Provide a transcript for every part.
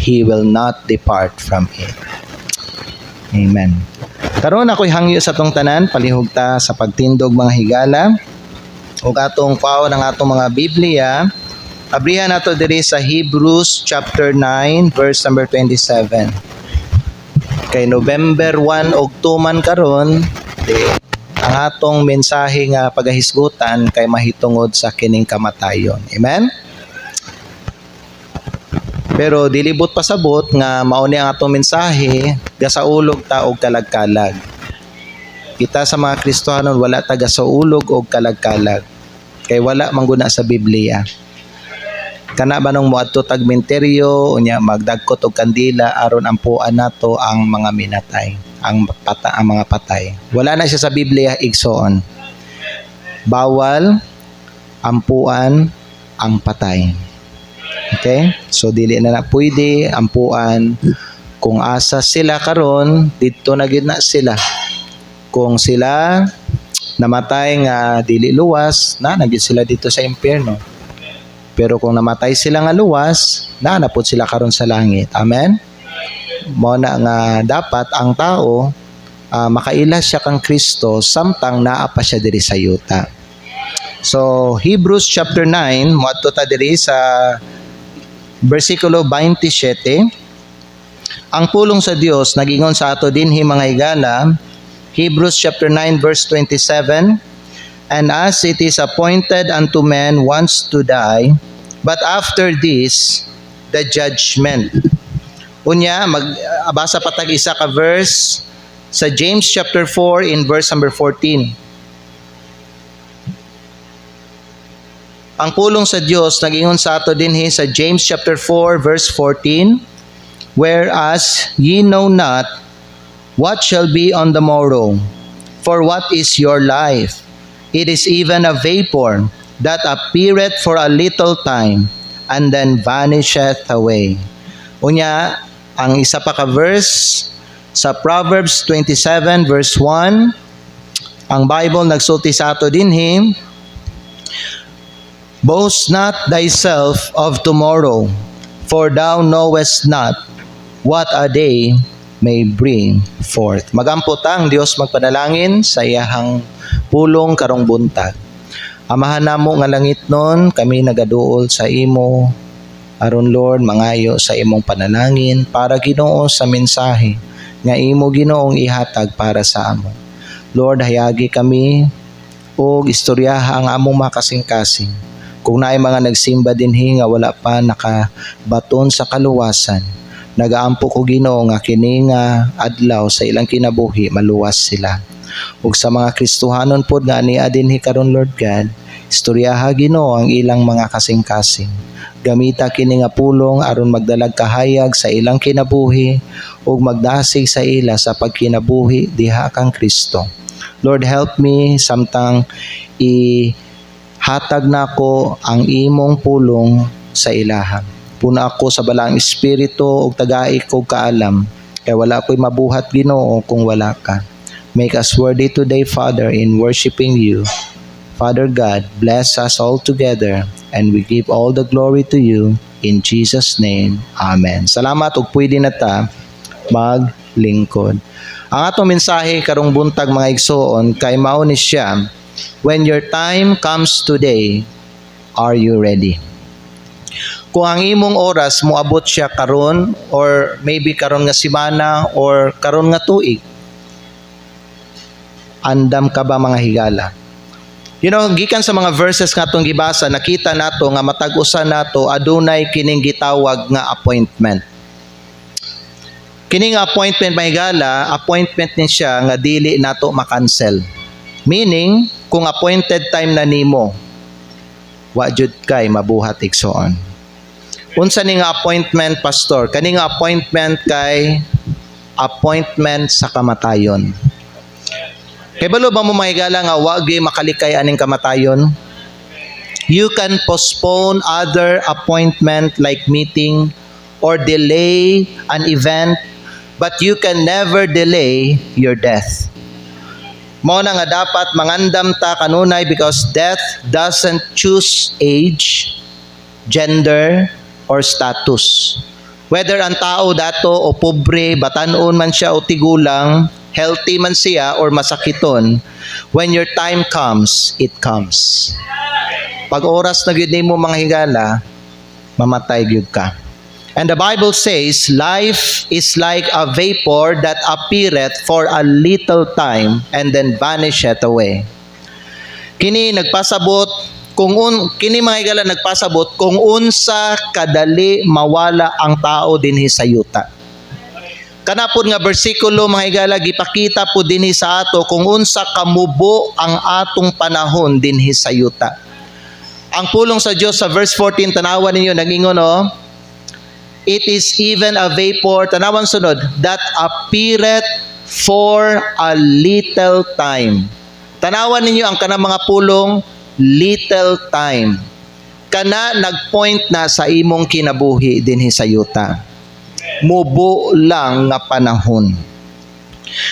He will not depart from it. Amen. Karon ako'y hangyo sa tong tanan, palihugta sa pagtindog mga higala, o atong paon ng atong mga Biblia. Abrihan nato diri sa Hebrews chapter 9 verse number 27. Kay November 1 og 2 man karon, ang atong mensahe nga pagahisgutan kay mahitungod sa kining kamatayon. Amen. Pero dilibot pasabot nga mao ni ang atong mensahe, gasaulog ta og kalag-kalag. Kita sa mga Kristohanon wala ta gasaulog og kalag-kalag. Kay wala mangguna sa Biblia. Kana ba nung moadto tag menteryo unya magdagkot og kandila aron ampuan nato ang mga minatay, ang mga patay. Wala na siya sa Biblia igsoon. Bawal ampuan ang patay. Okay? So dili na pwede ampuan kung asa sila karon didto na gid na sila. Kung sila namatay nga dili luwas, na gid sila dito sa impyerno. Pero kung namatay sila nga luwas, napod sila karon sa langit. Amen? Mo na nga dapat ang tao makailas siya kang Kristo samtang naa pa siya diri sa yuta. So Hebrews chapter 9 moadto ta diri sa versikulo 27. Ang pulong sa Dios nagingon sa ato dinhi mga higala. Hebrews chapter 9 verse 27. And as it is appointed unto men once to die, but after this, the judgment. Unya, magbasa pa tag isa ka verse sa James chapter 4 in verse number 14. Ang pulong sa Dios nagingon sa ato dinhi sa James chapter 4 verse 14, whereas ye know not what shall be on the morrow, for what is your life? It is even a vapor that appeareth for a little time and then vanisheth away. Unya, ang isa pa ka verse sa Proverbs 27 verse 1, ang Bible nagsulti sa ato dinhi, boast not thyself of tomorrow, for thou knowest not what a day may bring forth. Magamputang Dios magpanalangin sa iyahang pulong karong buntag. Amahan namo nga langit nun, kami nagaduol sa imo. Aron Lord, mangayo sa imong panalangin para Ginoo sa mensahe nga imo Ginoong ihatag para sa amo. Lord, hayagi kami og istoryaha ang among makasing-kasing. Kung naay mga nagsimba dinhi nga wala pa nakabaton sa kaluwasan, nagaampo ko Ginoo nga kini nga adlaw sa ilang kinabuhi maluwas sila. Ug sa mga Kristohanon pod nga ania dinhi karon Lord God, istoryaha Ginoo ang ilang mga kasing-kasing. Gamita kini nga pulong aron magdalag kahayag sa ilang kinabuhi ug magdasig sa ila sa pagkinabuhi diha kang Kristo. Lord, help me samtang ihatag nako ang imong pulong sa ilaha. Puna ako sa balang espiritu ug tagai ko kaalam, kay wala ko'y mabuhat Ginoo kung wala ka. Make us worthy today, Father, in worshiping you. Father God, bless us all together and we give all the glory to you in Jesus' name. Amen. Salamat ug pwede na ta maglingkod. Ang atong mensahe karong buntag mga igsoon kay mao ni siya, when your time comes today, are you ready? Kung ang imong oras moabot siya karon or maybe karon nga semana or karon nga tuig, andam ka ba mga higala? You know, gikan sa mga verses nga atong gibasa, nakita nato nga matag-usa nato adunay kining gitawag nga appointment. Kining appointment mga higala, appointment ni siya nga dili nato makancel. Meaning, kung appointed time na nimo, wa jud kay mabuhat igsoon. Unsa ni nga appointment, pastor? Kani nga appointment kay appointment sa kamatayon. Kay balo ba mo mahigala nga wa gyud makalikay aning kamatayon? You can postpone other appointment like meeting or delay an event, but you can never delay your death. Mao na nga dapat mangandam ta kanunay because death doesn't choose age, gender, or status. Whether ang tao dato o pobre, batanon man siya o tigulang, healthy man siya or masakiton, when your time comes, it comes. Pag oras na gyud nimo mga higala, mamatay gyud ka. And the Bible says, life is like a vapor that appeareth for a little time and then vanisheth away. Kini nagpasabot kini mga higala nagpasabot kung unsa kadali mawala ang tao dinhi sa yuta. Kanapod nga bersikulo mga higala gipakita po dinhi sa ato kung unsa kamubo ang atong panahon dinhi sa yuta. Ang pulong sa Dios sa verse 14 tanawan ninyo nagingon it is even a vapor, tanawan sunod, that appeareth for a little time. Tanawan ninyo ang kanang mga pulong little time. Kana nagpoint na sa imong kinabuhi dinhi sa yuta. Mubo lang nga panahon.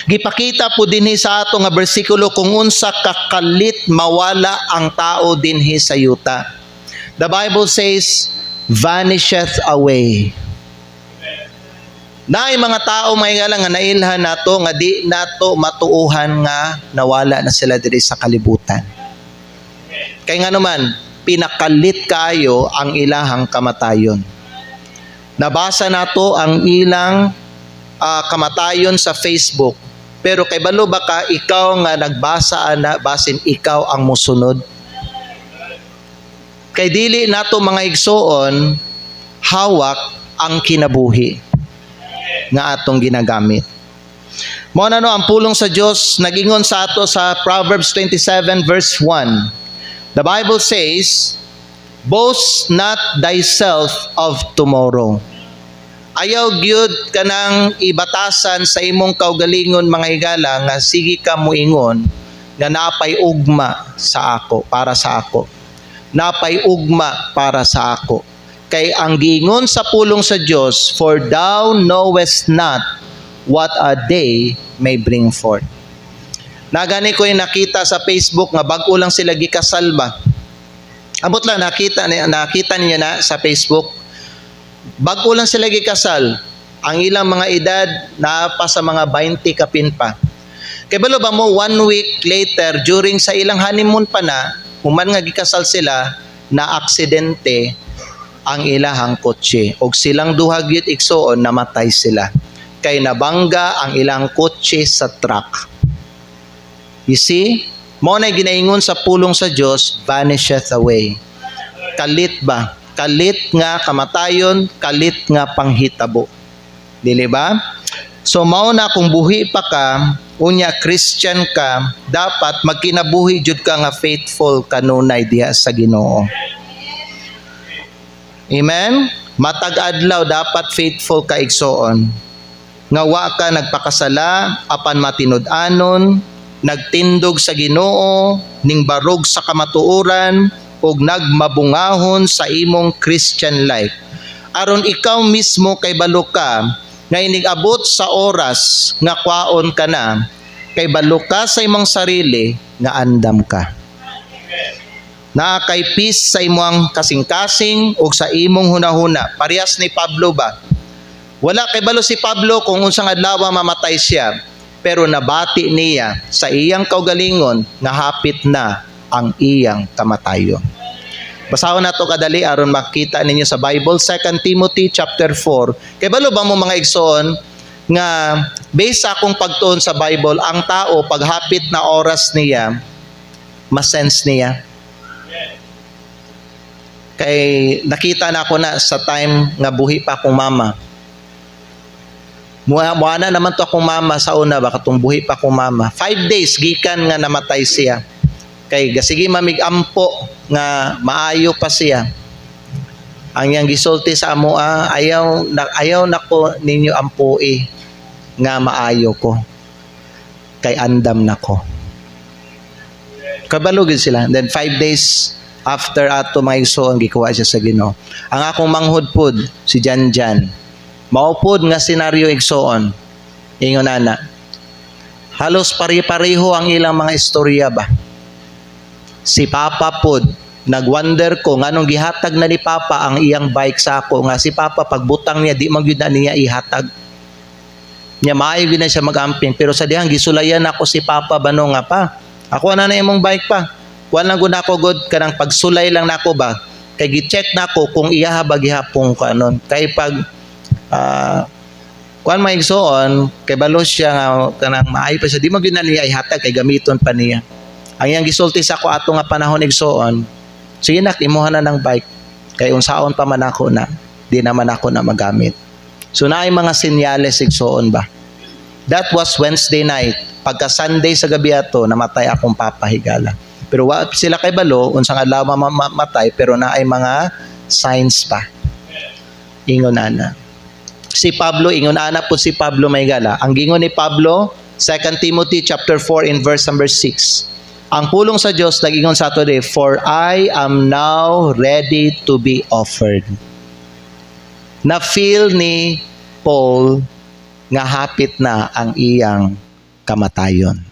Gipakita po dinhi sa ato nga bersikulo kung unsa kakalit mawala ang tao dinhi sa yuta. The Bible says, vanisheth away. Naay mga tao may nga lang nga nailhan nato nga di nato matuuhan nga nawala na sila diri sa kalibutan. Kay nga naman, pinakalit kaayo ang ilahang kamatayon. Nabasa nato ang ilang kamatayon sa Facebook. Pero kay balo ba ka ikaw nga nagbasa ana basin ikaw ang musunod? Kay dili nato mga igsoon hawak ang kinabuhi nga atong ginagamit. Mao na no ang pulong sa Dios nagingon sa ato sa Proverbs 27 verse 1. The Bible says, boast not thyself of tomorrow. Ayaw gyud kanang ibatasan sa imong kaugalingon mga higala nga sige ka moingon nga napay ugma sa ako, para sa ako. Napay ugma para sa ako. Kay ang gingon sa pulong sa Dios, for thou knowest not what a day may bring forth. Nagani ko yung nakita sa Facebook nga bag-o lang sila gikasal ba. Abot lang nakita niyo na sa Facebook. Bag-o lang sila gikasal. Ang ilang mga edad na pa sa mga 20 kapin pa. Kay balo ba mo 1 week later during sa ilang honeymoon pa na, human nga gikasal sila na aksidente ang ilahang kotse. Og silang duha gyud igsoon namatay sila. Kay nabangga ang ilang kotse sa truck. You see, mo na ginaingon sa pulong sa Dios, vanisheth away. Kalit ba? Kalit nga kamatayon, kalit nga panghitabo. Dili ba? So mao na kung buhi pa ka, unya Christian ka, dapat magkinabuhi jud ka nga faithful kanunay diha sa Ginoo. Amen? Matag adlaw dapat faithful ka igsoon. Nga wa ka nagpakasala apan matinud-anon, nagtindog sa Ginoo, ning barog sa kamatuoran, ug nagmabungahon sa imong Christian life. Aron ikaw mismo kay balo ka, nga inigabot sa oras nga kwaon ka na, kay balo ka sa imong sarili, nga andam ka. Na kay peace sa imong kasing-kasing, ug sa imong hunahuna. Parehas ni Pablo ba? Wala kay balo si Pablo kung unsang adlaw mamatay siya. Pero nabati niya sa iyang kaugalingon nga hapit na ang iyang kamatayon. Basahon nato kadali aron makita ninyo sa Bible 2 Timothy chapter 4. Kay balo ba mo mga igsoon nga based sa akong pagtuon sa Bible, ang tao paghapit na oras niya masense niya. Kay nakita na ako na sa time nga buhi pa akong mama. Muana naman to akong mama sa una, baka buhi pa akong mama. 5 days gikan nga namatay siya. Kay gasigi mamigampo nga maayo pa siya. Ang yang gisulti sa amo ayaw na ko ninyo ampui nga maayo ko. Kay andam na ko. Kabalugid sila. Then 5 days after ato mga igsoon gikuha siya sa Ginoo. Ang akong manghud pod si Janjan. Maupod nga senaryo igsoon. Ingon ana. Halos pare-pareho ang ilang mga istorya ba. Si Papa pod nagwonder ko nganong gihatag na ni Papa ang iyang bike sa ako, nga si Papa pagbutang niya di magyud na niya ihatag. Nya maayo gyud na siya magamping, pero sa dihang gisulayan ako si Papa bano nga pa. Ako na imong bike pa. Kuan lang gud nako god kanang pagsulay lang nako ba. Kay gi-check nako kung iya ba gihapon ko anon. Kay pag kuan maigsoon kay balos siya nga kanang maayo pa siya di magyud na niya ihatag kay gamiton pa niya. Ang iyang gisulti sa ako ato nga panahon igsoon, sige nak, imuha na ng bike. Kay unsaon pa man ako na, di naman ako na magamit. So naay mga senyales igsoon ba. That was Wednesday night. Pagka Sunday sa gabi ato, namatay akong papahigala. Pero wa sila kay balo, unsang adlaw mamatay, pero naay mga signs pa. Ingon ana. Si Pablo, ingon ana po si Pablo maygala. Ang gingon ni Pablo, 2 Timothy chapter 4 in verse number 6. Ang pulong sa Diyos nag-ingon sa ato today, for I am now ready to be offered. Na-feel ni Paul nga hapit na ang iyang kamatayon.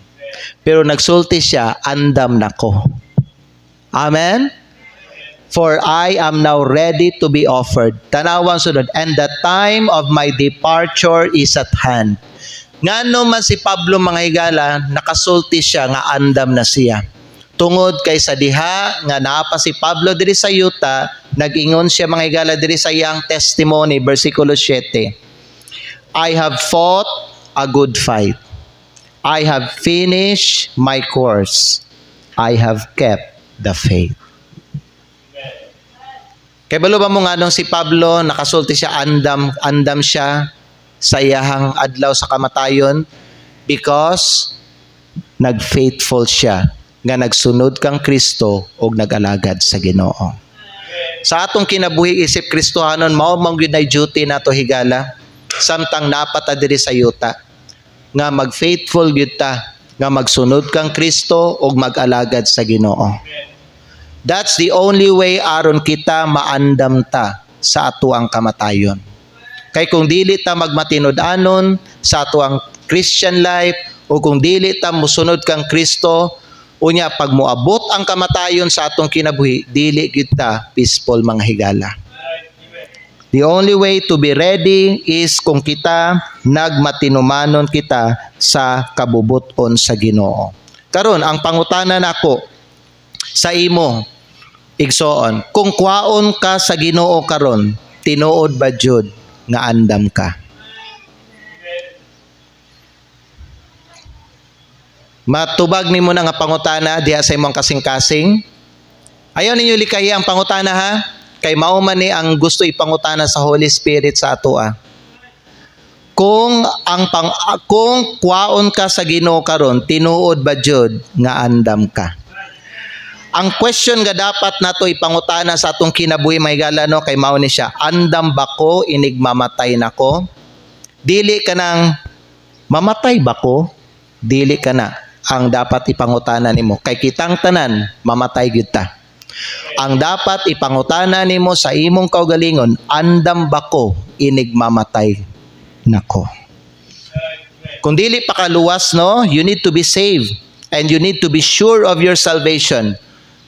Pero nagsulti siya, andam nako. Amen? For I am now ready to be offered. Tanawang sunod, and the time of my departure is at hand. Ngano man si Pablo mga higala, nakasulti siya nga andam na siya. Tungod kay sa diha nga naapa si Pablo diri sa yuta, nag-ingon siya mga higala diri sa iyang testimony, versikulo 7. I have fought a good fight. I have finished my course. I have kept the faith. Kay balo ba mo nga nung si Pablo, nakasulti siya, andam siya sa iyahang adlaw sa kamatayon because nag-faithful siya nga nagsunod kang Kristo o nag-alagad sa Ginoo. Sa atong kinabuhi isip Kristohanon, mao man gyud nay duty nato higala samtang napata diri sa yuta nga mag-faithful gyud ta nga magsunod kang Kristo o mag-alagad sa Ginoo. That's the only way aron kita maandam ta sa ato ang kamatayon. Kay kung dili ta magmatinud-anon sa ato ang Christian life o kung dili ta musunod kang Kristo, unya pag moabot ang kamatayon sa atong kinabuhi, dili gyud ta peaceful mga higala. The only way to be ready is kung kita nagmatinumanon kita sa kabubuton sa Ginoo. Karon ang pangutana nako sa imo igsoon, kung kwaon ka sa Ginoo karon, tinuod ba jud nga andam ka? Matubag nimo na nga pangutana diha sa imong kasing-kasing. Ayaw ninyo likahi ang pangutana ha, kay mao man ni ang gusto ipangutana sa Holy Spirit sa ato Kung kwaon ka sa Ginoo karon, tinuod ba jud nga andam ka? Ang question nga dapat nato ipangutana sa atong kinabuhi mahigala no, kay mao ni siya, andam ba ko inig mamatay nako? Dili ka nang mamatay ba ko? Dili ka na ang dapat ipangutana nimo, kay kitang tanan mamatay gyud ta. Ang dapat ipangutana nimo sa imong kaugalingon, andam ba ko inig mamatay nako? Kung dili pa ka luwas no, you need to be saved and you need to be sure of your salvation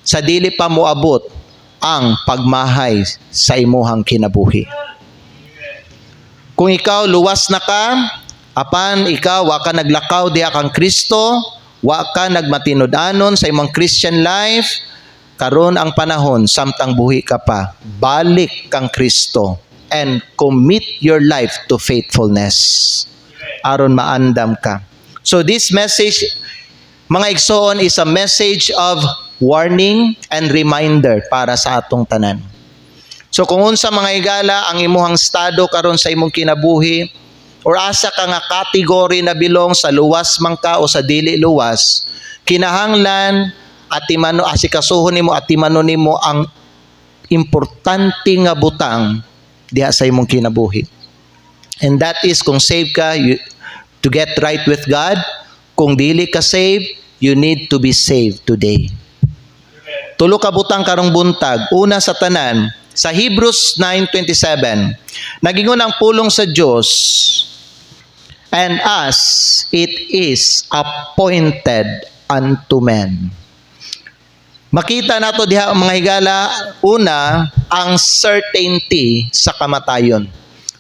sa dili pa moabot ang pagmahay sa imuhang kinabuhi. Kung ikaw luwas na ka, apan ikaw wa ka naglakaw diha kang Kristo, wa ka nagmatinud-anon sa imong Christian life, karon ang panahon samtang buhi ka pa, balik kang Kristo and commit your life to faithfulness aron maandam ka. So this message, mga igsoon, is a message of warning and reminder para sa atong tanan. So kung unsa mga higala ang imuhang estado karon sa imong kinabuhi, or asa ka nga category na bilong sa luwas man ka o sa dili luwas, kinahanglan asikasuhon nimo at timanon nimo ang importante nga butang diha sa imong kinabuhi. And that is kung save ka, to get right with God. Kung dili ka save, you need to be saved today. Tulo ka butang karong buntag. Una sa tanan, sa Hebrews 9:27, nagingon ang pulong sa Dios, and as it is appointed unto men. Makita nato diha mga higala, una, ang certainty sa kamatayon.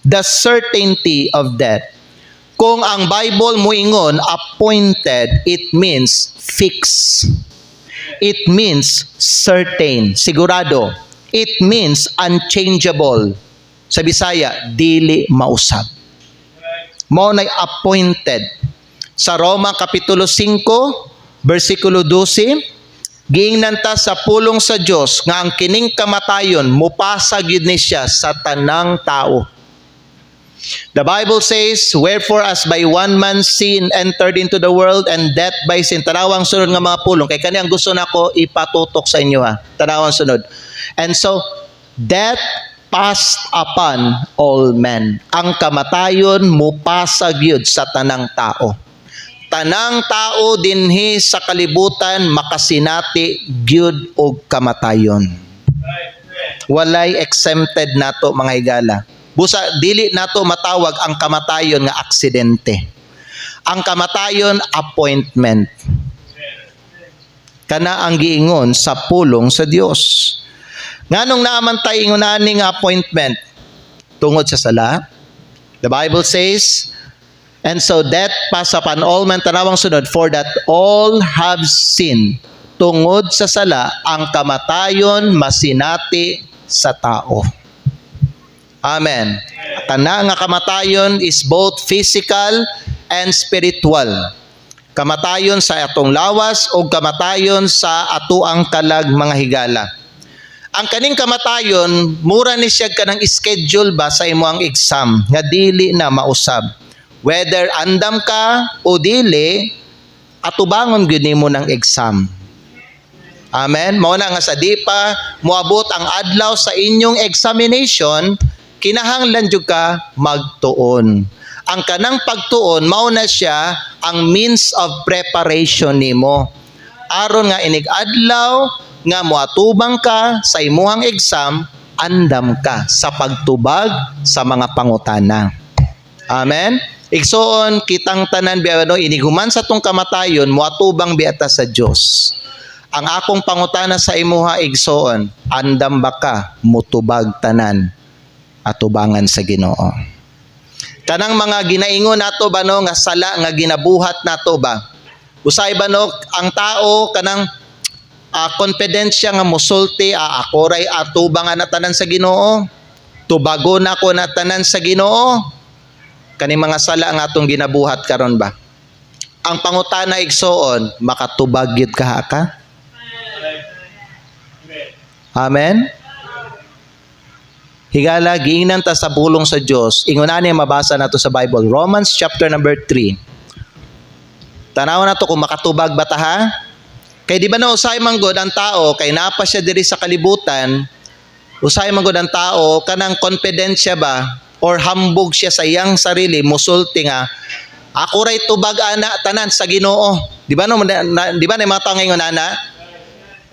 The certainty of death. Kung ang Bible moingon appointed, it means fixed. It means certain, sigurado. It means unchangeable. Sa Bisaya, dili mausab. Mao nay appointed. Sa Roma Kapitulo 5, versikulo 12, giingnan ta sa pulong sa Dios nga ang kining kamatayon mupasa gyud ni siya sa tanang tao. The Bible says, wherefore as by one man sin entered into the world, and death by sin. Tanawang sunod nga mga pulong. Kay kani ang gusto nako ipatutok sa inyo ha. Tanawang sunod. And so, death passed upon all men. Ang kamatayon mupasag yun sa tanang tao. Tanang tao dinhi sa kalibutan makasinati gyud og kamatayon. Walay exempted nato mga higala. Busa dili nato matawag ang kamatayon nga aksidente. Ang kamatayon appointment. Kana ang giingon sa pulong sa Dios. Nganong naamantay ingon ani nga appointment tungod sa sala? The Bible says, and so death passed upon all men, tanawang sunod, for that all have sinned. Tungod sa sala, ang kamatayon masinati sa tao. Amen. Kana nga kamatayon is both physical and spiritual. Kamatayon sa atong lawas o kamatayon sa atuang kalag mga higala. Ang kaning kamatayon, mura ni siya kanang schedule ba sa imuang exam nga dili na mausab. Whether andam ka o dili, atubangon gyud nimo ng exam. Amen. Mao na nga sa di pa moabot ang adlaw sa inyong examination, kinahanglan jud ka magtuon. Ang kanang pagtuon mao na siya ang means of preparation nimo. Aron nga inig adlaw nga moatubang ka sa imuhang exam, andam ka sa pagtubag sa mga pangutana. Amen. Igsoon kitang tanan biano iniguman sa tong kamatayon moatubang biata sa Dios. Ang akong pangutana sa imuha igsoon, andam ba ka mutubag tanan atubangan sa Ginoo? Kanang mga ginaingon nato ba no nga sala nga ginabuhat nato ba? Usay ba no ang tao kanang confident siya nga musulti, ako ray atubangan na tanan sa Ginoo. Tubago na ko na tanan sa Ginoo. Kani mga sala nga atong ginabuhat karon ba? Ang pangutana igsoon, makatubag gyud ka ka? Amen. Higala, giingnan ta sa pulong sa Dios. Ingon ani mabasa nato sa Bible, Romans chapter number 3. Tanaw nato kung makatubag ba ta ha? Kay di ba na usay man gud ang tao kay napa siya diri sa kalibutan, usay man gud ang tao kanang confident siya ba or hambog siya sa iyang sarili, musulti nga ako ray tubag ana tanan sa Ginoo. Di ba no di ba na mga ingon ana?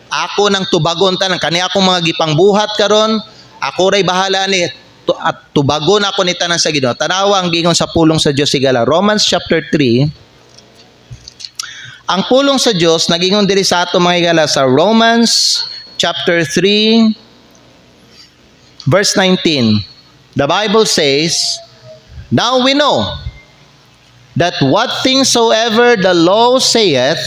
Ako nang tubagon tanan kani akong mga gipangbuhat karon. Ako ray bahala ni at tubagon ako ni tanan sa Ginoo. Tanawa ang gingon sa pulong sa Dios sigala. Romans chapter 3. Ang pulong sa Dios nagingon diri sa ato mga higala sa Romans chapter 3 verse 19. The Bible says, now we know that what things soever the law saith,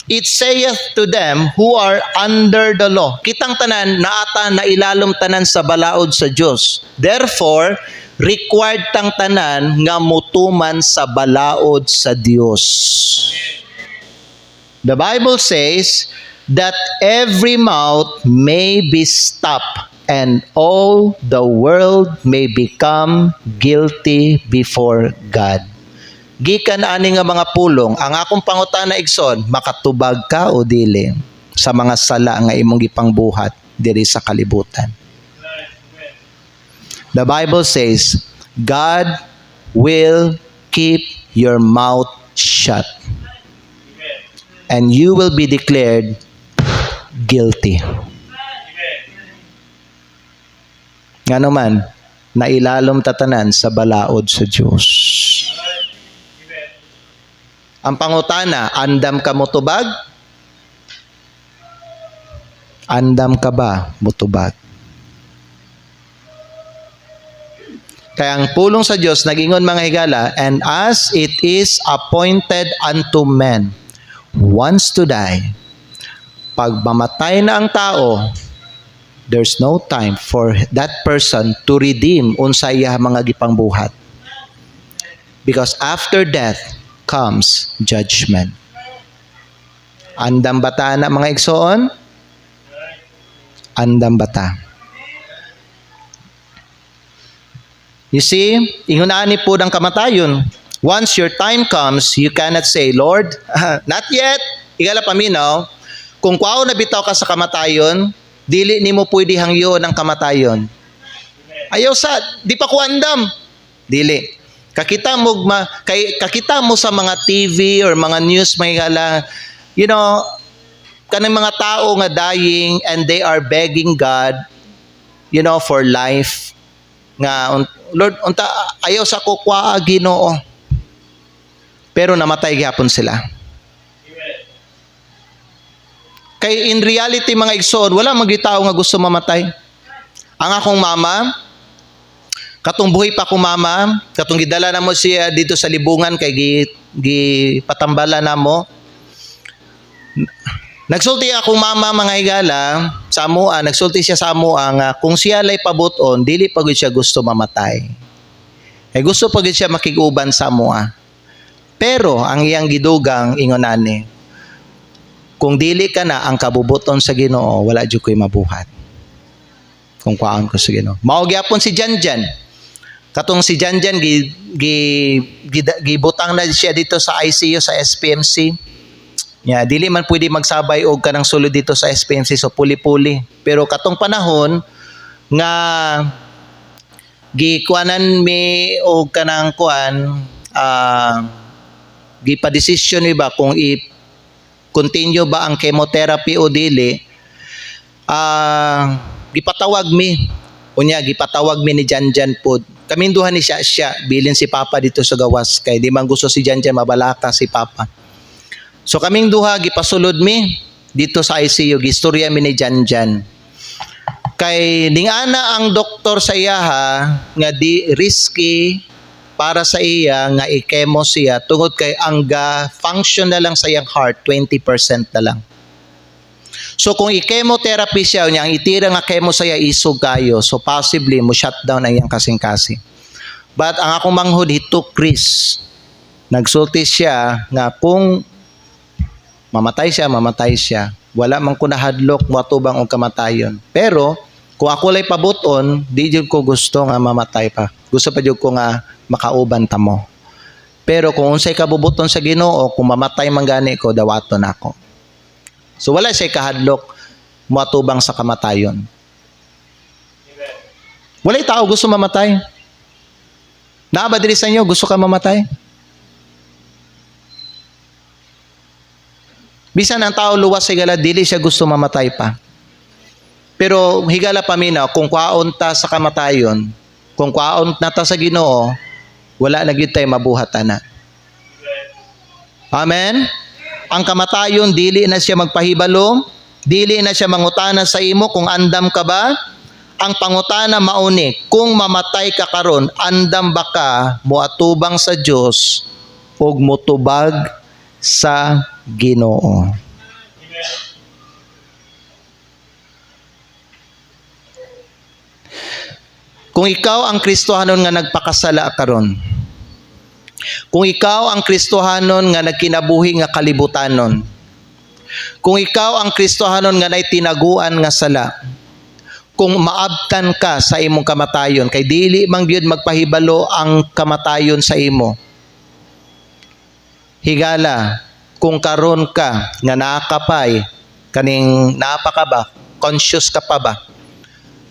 it saith to them who are under the law. Kitang tanan naata na ilalom tanan sa balaod sa Dios. Therefore, required tang tanan nga mutuman sa balaod sa Dios. The Bible says that every mouth may be stopped and all the world may become guilty before God. Gikan ani nga mga pulong, ang akong pangutana igsoon, makatubag ka o dili sa mga sala nga imong gipangbuhat diri sa kalibutan. The Bible says, God will keep your mouth shut. And you will be declared guilty. Nga naman, nailalom tatanan sa balaod sa Diyos. Ang pangutana, andam ka mo tubag? Andam ka ba, mutubag? Kaya ang pulong sa Diyos, nag-ingon mga higala, and as it is appointed unto men once to die, pag mamatay na ang tao, there's no time for that person to redeem unsay mga gipangbuhat. Because after death comes judgment. Andam bata na mga igsoon? Andam bata. You see, ingunani po ng kamatayon. Once your time comes, you cannot say, Lord, not yet. Igala paminaw, kung kwao nabitaw ka sa kamatayon, dili nimo pwede hangyo ng kamatayon. Ayaw sa, di pa ko andam. Dili. Kakita mo sa mga TV or mga news, may gala, you know, kanang mga tao nga dying and they are begging God, you know, for life. Nga, Lord, unta ayaw sa kukwaa Ginoo. Pero namatay gyapon sila. Kay in reality mga igsoon, wala magitao nga gusto mamatay. Ang akong mama, katong buhay pa akong mama, katong gidala namo siya dito sa libungan kay gipatambala namo. Nagsulti akong mama mga higala sa amoa, nagsulti siya sa amoa nga kung siya lay pabuton, dili pa gud siya gusto mamatay. Ay gusto pa gud siya makiguban sa amoa. Pero ang iyang gidugang ingonani, kung dili ka na ang kabubuton sa Ginoo, wala jud koy mabuhat. Kung kuan ko sa Ginoo. Mao gyapon si Janjan. Katong si Janjan gibutang na siya dito sa ICU sa SPMC. Yeah, dili man pwede magsabay og kanang sulod dito sa SPMC, so puli-puli. Pero katong panahon nga gikuanan mi og kanang kuan gipa-desisyon mi ba kung i-continue ba ang chemotherapy o dili, gipatawag mi. Unya gipatawag mi ni Janjan pod. Kaming duha ni siya bilin si Papa dito sa gawas kay di man gusto si Janjan mabalaka si Papa. So kaming duha gipasulod mi dito sa ICU, gistorya mi ni Janjan. Kay ningana ang doktor sa iyaha nga di risky para sa iya nga i-chemo siya tungod kay ang function na lang sa iyang heart 20% na lang. So kung i-chemotherapy siya nya ang itira nga chemo sa iya isog kayo, so possibly mo shutdown ang iyang kasing-kasi. But ang akong manghud, he took risk. Nagsulti siya nga kung mamatay siya. Wala man ko nahadlok matubang og kamatayon. Pero kung ako lay pabuton, di jud ko gusto nga mamatay pa. Gusto pa jud ko nga makauban ta mo. Pero kung unsay kabubuton sa Ginoo, kung mamatay man gani ko, dawaton ako. So wala siya kahadlok matubang sa kamatayon. Walay tao gusto mamatay. Naa ba diri sa inyo gusto ka mamatay? Bisan ang tao luwas sa higala, dili siya gusto mamatay pa. Pero higala paminaw, kung kwaon ta sa kamatayon, kung kwaon na ta sa Ginoo, wala na gyud tay mabuhat ana. Amen? Ang kamatayon, dili na siya magpahibalo, dili na siya mangutana sa imo kung andam ka ba. Ang pangutana mauni, kung mamatay ka karon, andam ba ka moatubang sa Dios ug motubag sa Ginoo. Kung ikaw ang Kristohanon nga nagpakasala karon, kung ikaw ang Kristohanon nga nagkinabuhi nga kalibutanon, kung ikaw ang Kristohanon nga nay tinaguan nga sala, kung maabtan ka sa imong kamatayon, kay dili man gyud magpahibalo ang kamatayon sa imo. Higala, kung karon ka nga nakapay, kaning napaka ba, conscious ka pa ba,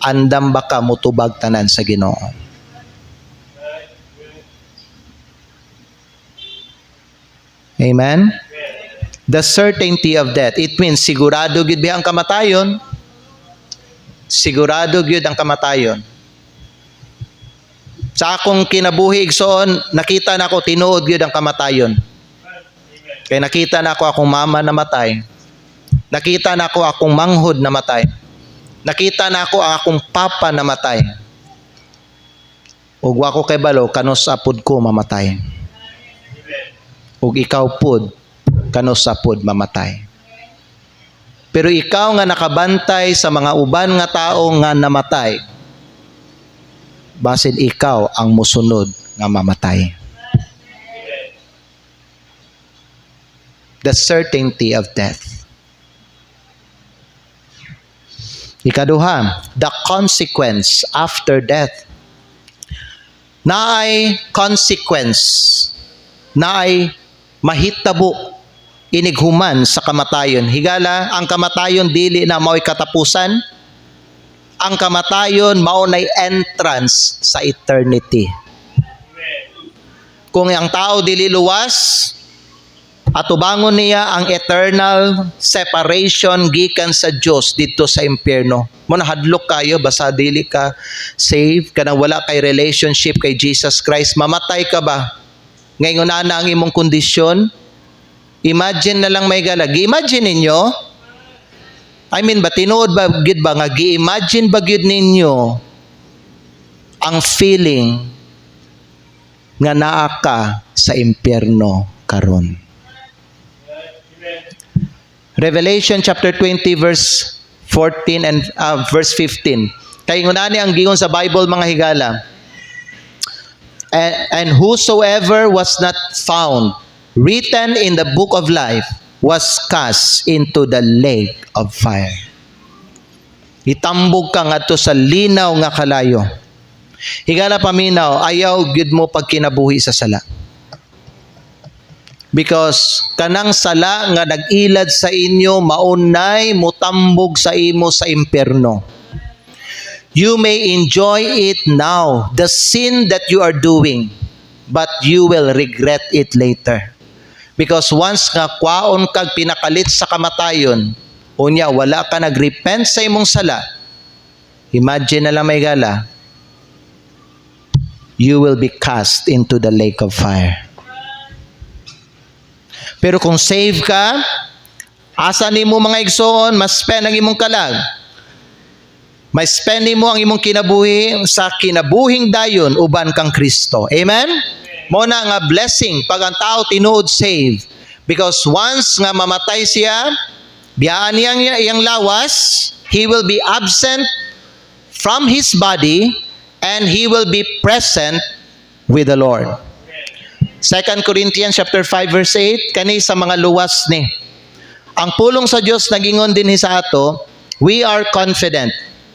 andam ba ka mutubag tanan sa Ginoo? Amen? The certainty of death, it means sigurado gyud biya ang kamatayon. Sigurado gyud ang kamatayon. Sa akong kinabuhi igsoon, nakita na ko tinuod gyud ang kamatayon. Kaya nakita na ako akong mama namatay. Nakita na ako akong manghod na matay. Nakita na ako ang akong papa na matay. Ug wa ko kay balo kanos apod ko mamatay. Ug ikaw pud kanos apod mamatay. Pero ikaw nga nakabantay sa mga uban nga tao nga namatay, basin ikaw ang musunod nga mamatay. The certainty of death. Ikaduha, the consequence after death. Naay consequence, naay mahitabo inighuman sa kamatayon. Higala, ang kamatayon dili na mao'y katapusan. Ang kamatayon maunay entrance sa eternity. Kung ang tao dili luwas, atubangon niya ang eternal separation gikan sa Dios dito sa impyerno. Mo nahadlok kayo basta dili ka saved, kanang wala kay relationship kay Jesus Christ, mamatay ka ba? Ngayon na ang imong kondisyon. Imagine na lang may galag. Imagine ninyo, I mean ba tinuod ba gid ba nga gi-imagine ba gyud ninyo ang feeling nga naa ka sa impyerno karon? Revelation chapter 20 verse 14 and verse 15. Kay ngunani ang giingon sa Bible mga higala. And whosoever was not found written in the book of life was cast into the lake of fire. Itambog ka ngadto sa linaw nga kalayo. Higala paminaw, ayaw gyud mo pagkinabuhi sa sala. Because kanang sala nga nag-ilad sa inyo maunay mutambog sa imo sa impyerno. You may enjoy it now, the sin that you are doing, but you will regret it later. Because once nga kwaon kag pinakalit sa kamatayon, unya wala ka nagrepent sa imong sala, imagine na lang may gala, you will be cast into the lake of fire. Pero kung save ka, asa nimo mga igsoon, mas spend ang imong kalag. Mas spend nimo ang imong kinabuhi sa kinabuhing dayon uban kang Kristo. Amen? Mo na nga blessing pag ang tao tinuod save. Because once nga mamatay siya, biyaan niya iyang lawas, he will be absent from his body and he will be present with the Lord. 2 Corinthians chapter 5 verse 8, kani sa mga luwas ni. Ang pulong sa Dios nagingon din sa ato, we are confident.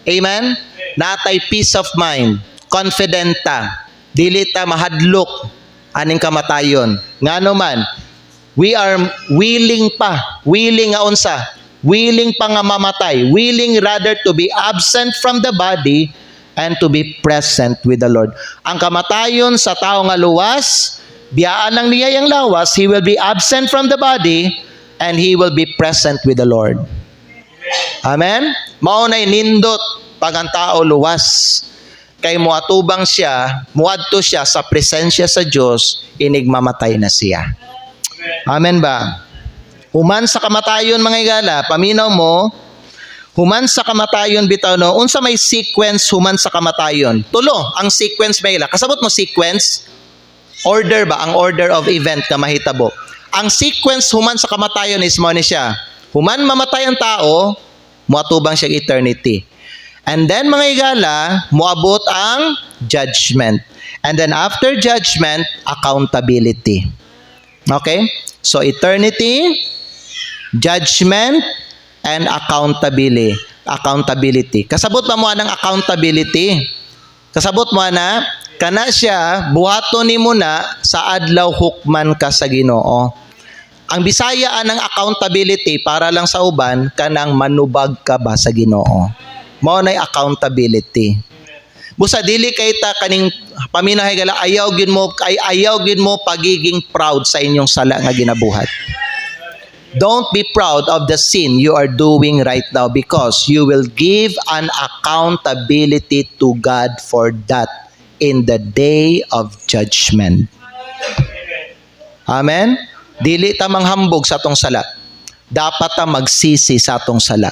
Amen? Natay peace of mind, confident ta. Dili ta mahadlok aning kamatayon. Ngano man, we are willing nga unsa? Willing pa nga mamatay, willing rather to be absent from the body and to be present with the Lord. Ang kamatayon sa tao nga luwas, biyaan lang niya yung lawas, he will be absent from the body and he will be present with the Lord. Amen? Maunay nindot pag ang tao luwas. Kay muatubang siya, muadto siya sa presensya sa Diyos, inigmamatay na siya. Amen ba? Human sa kamatayon mga igala, paminaw mo, human sa kamatayon bitaw no, unsa may sequence human sa kamatayon? Tulo, ang sequence may ila. Kasabot mo sequence? Order ba? Ang order of event na mahitabo. Ang sequence human sa kamatayon is mo ni siya. Human mamatay ang tao, muatubang siya eternity. And then mga igala, muabot ang judgment. And then after judgment, accountability. Okay? So eternity, judgment, and accountability. Kasabot pa mo ng accountability. Kasabot mo na, kana siya, buhaton ni mo na sa adlaw hukman ka sa Ginoo. Ang Bisaya ng accountability para lang sa uban, kanang manubag ka ba sa Ginoo. Mao nay accountability. Busa dili kay ta kaning paminahay gala ayaw gyud mo pagiging proud sa inyong sala nga ginabuhat. Don't be proud of the sin you are doing right now because you will give an accountability to God for that in the day of judgment. Amen? Dili ta manghambog sa atong sala. dapat ta magsisi sa atong sala.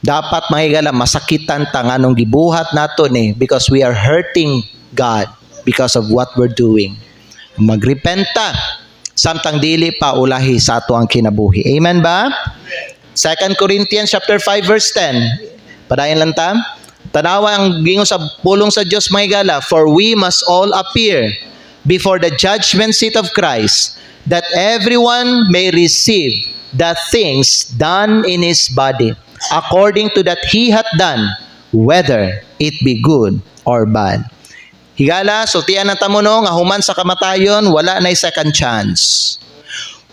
Dapat mga higala masakitan ta nganong gibuhat nato ni because we are hurting God because of what we're doing. Magrepenta samtang dili pa ulahi sa ato ang kinabuhi. Amen ba? 2 Corinthians chapter 5 verse 10. Padayon lang ta. Tanawa ang gingon sa pulong sa Dios mga higala, for we must all appear before the judgment seat of Christ, that everyone may receive the things done in his body according to that he hath done, whether it be good or bad. Higala, sultian na tamo no, nga human sa kamatayon, wala na'y second chance.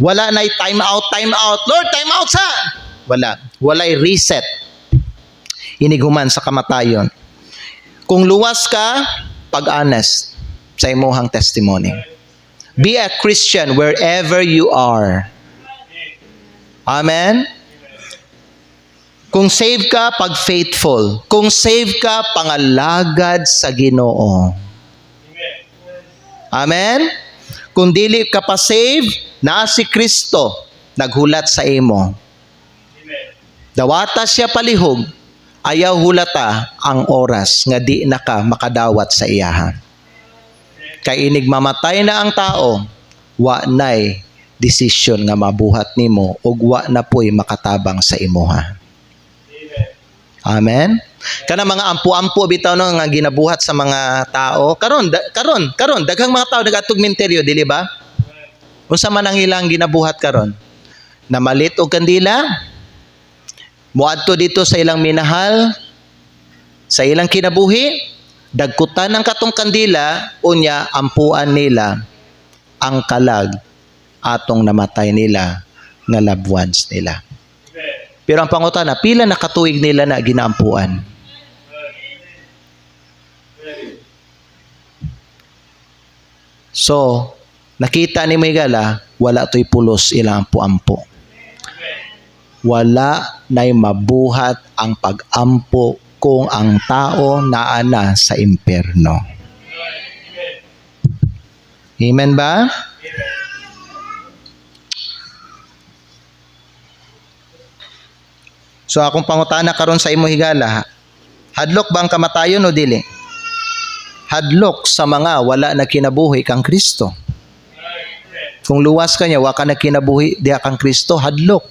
Wala na'y time out, time out. Lord, time out sa! Wala. Wala'y reset. Iniguman sa kamatayon. Kung luwas ka, pag-honest sa imuhang testimony. Be a Christian wherever you are. Amen? Kung save ka, pag faithful. Kung save ka, pangalagad sa Ginoo. Amen? Kung dili ka pa save, na si Kristo naghulat sa imo. Dawata siya palihog, ayaw hulata ang oras nga di na ka makadawat sa iyahan. Kay inig mamatay na ang tao, wa na'y desisyon nga mabuhat nimo ug wa na po'y makatabang sa imuha. Amen. Kana mga ampu-ampu bitaw no nga ginabuhat sa mga tao. Karon daghang mga tao nagatog minteryo, dili ba? Unsa man ang ilang ginabuhat karon? Namalit og kandila, muadto dito sa ilang minahal, sa ilang kinabuhi, dagkutan ng katong kandila, unya ampuan nila ang kalag atong namatay nila nga loved ones nila. Pero ang pangutana, pila na katuig nila na ginaampuan? So, nakita ni Migala, wala to'y pulos ilang ampu-ampo. Wala na'y mabuhat ang pag-ampo kung ang tao naana sa impyerno. Amen ba? So akong pangutana karon sa imo higala, hadlok ba ang kamatayon o dili? Hadlok sa mga wala na kinabuhi kang Kristo. Kung luwas ka niya, wa ka na kinabuhi diha kang Kristo, hadlok.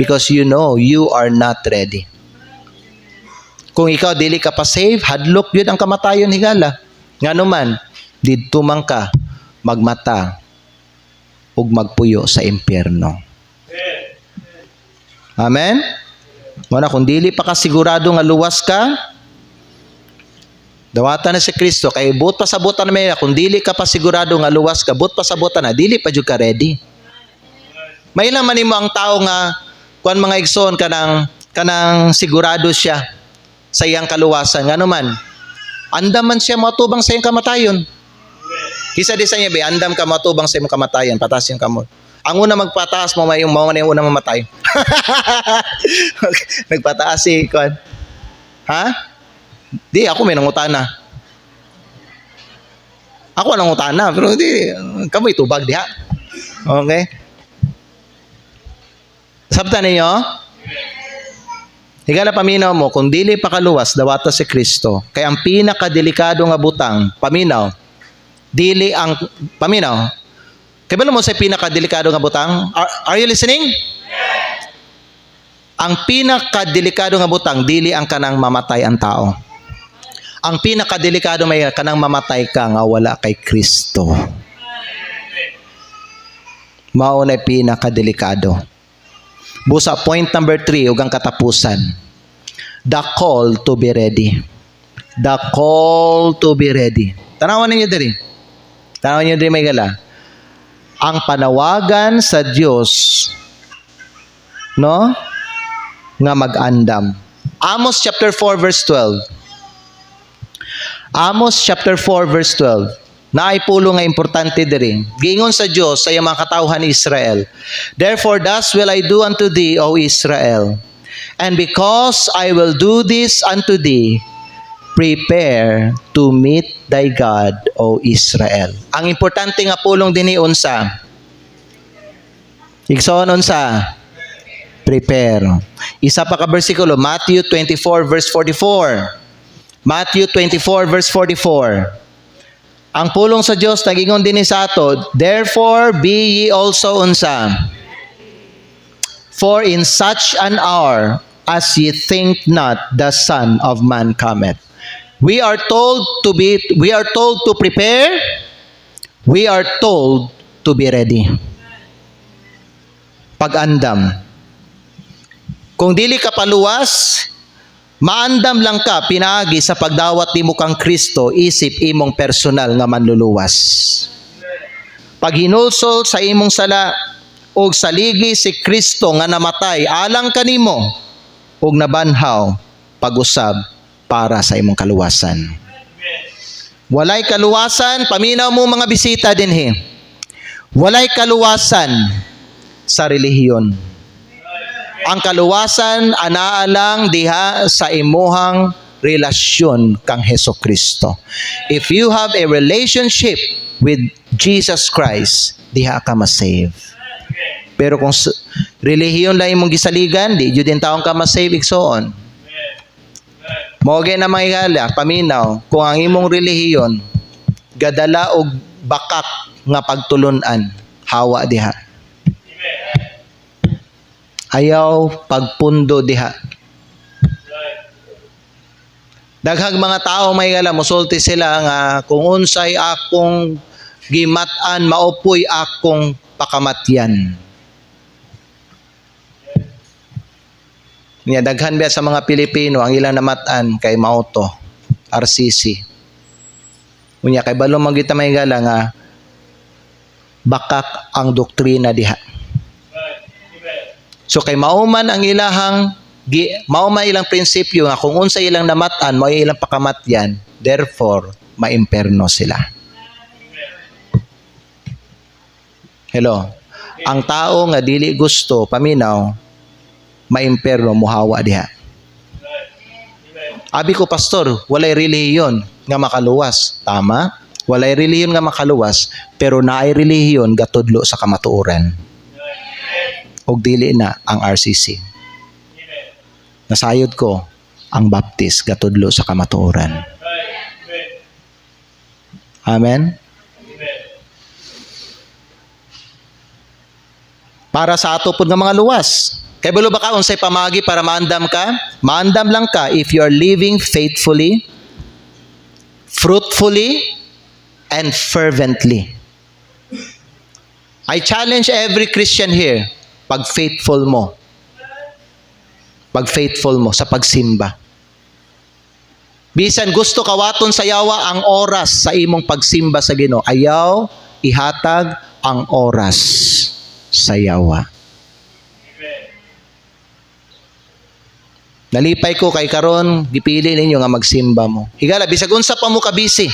Because you know you are not ready. Kung ikaw dili ka pa save, hadlok yun ang kamatayon higala. Ngano man, didto man ka magmata ug magpuyo sa impyerno. Amen? Muna, kung dili pa ka sigurado nga luwas ka, dawatan na si Kristo, kay buot pa sa buta na may, kung dili ka pa sigurado nga luwas ka, buot pa sa buta na, dili pa jud ka ready. May lang man mo ang tao nga, kuan mga igsoon, kanang sigurado siya sa iyang kaluwasan. Nga naman, andam man siya matubang sa iyang kamatayon. Kisa di sa niya, andam ka matubang sa iyong kamatayon, patas yung kamot. Ang una magpataas mo, yung una mamatay. Nagpataas si Kwan. Ha? Di, ako may nangutana. Ako nangutana, pero di, kamoy tubag diha. Okay? Sabta ninyo? Higala paminaw mo, kung dili pa kaluwas, dawata si Kristo. Kaya ang pinakadelikado nga butang, paminaw, dili ang, paminaw, kaya mo sa pinakadelikado nga butang? Are you listening? Yes. Ang pinakadelikado nga butang, dili ang kanang mamatay ang tao. Ang pinakadelikado may kanang mamatay ka nga wala kay Kristo. Mao na pinakadelikado. Busa point number 3 ug ang katapusan. The call to be ready. The call to be ready. Tanawan ninyo diri. Tanawan niyo diri may gala. Ang panawagan sa Dios, no, nga mag-andam. Amos chapter 4 verse 12. Amos chapter 4 verse 12. Naipulo nga importante diri. Giingon sa Dios sa iyang mga katawhan ni Israel. Therefore thus will I do unto thee, O Israel. And because I will do this unto thee, prepare to meet thy God, O Israel. Ang importante nga pulong dinhi unsa? Igsoon unsa? Prepare. Isa pa ka bersikulo, Matthew 24 verse 44. Matthew 24 verse 44. Ang pulong sa Dios nagingon dinhi sa ato, therefore be ye also unsa? For in such an hour as ye think not, the Son of Man cometh. We are told to prepare. We are told to be ready. Pag-andam. Kung dili ka paluwas, maandam lang ka pinaagi sa pagdawat nimo kang Kristo, isip imong personal nga manluluwas. Pag hinulsol sa imong sala og saligi si Kristo nga namatay alang kanimo og nabanhaw pag-usab para sa imong kaluwasan. Walay kaluwasan, paminaw mo mga bisita dinhi. Walay kaluwasan sa relihiyon. Ang kaluwasan anaa lang diha sa imuhang relasyon kang Hesukristo. If you have a relationship with Jesus Christ, diha ka ma-save. Pero kung relihiyon lang imong gisaligan, di jud din taong ka ma-save igsoon. Moge na mahigala, paminaw, kung ang imong relihiyon gadala og bakak nga pagtulunan, hawa diha. Ayaw pagpundo diha. Daghang mga tao mahigala, musulti sila nga kung unsay akong gimat-an, maupoy akong pakamatyan. Niya daghan biya sa mga Pilipino ang ilang namatan kay mauto, RCC. Unya kay balo man kita mahigala nga bakak ang doktrina diha. So kay mauman ang ilang prinsipyo nga kung unsa ilang namatan mao ilang pakamatyan, therefore maimperno sila. Hello. Ang tao nga dili gusto paminaw maimperno muhawa diha. Abi ko pastor, walay relihiyon nga makaluwas. Tama? Walay relihiyon nga makaluwas, pero naay relihiyon gatudlo sa kamatuoran. Og dili na ang RCC. Nasayod ko ang Baptist gatudlo sa kamatuoran. Amen. Para sa ato pud nga mga luwas. Kay balo ba ka unsay pamagi para maandam ka? Maandam lang ka if you are living faithfully, fruitfully, and fervently. I challenge every Christian here, pag faithful mo sa pagsimba. Bisan gusto kawaton sa yawa ang oras sa imong pagsimba sa Ginoo, ayaw ihatag ang oras sa yawa. Nalipay ko kay karon gipili ninyo nga magsimba mo. Higala bisag unsa pa mo ka busy.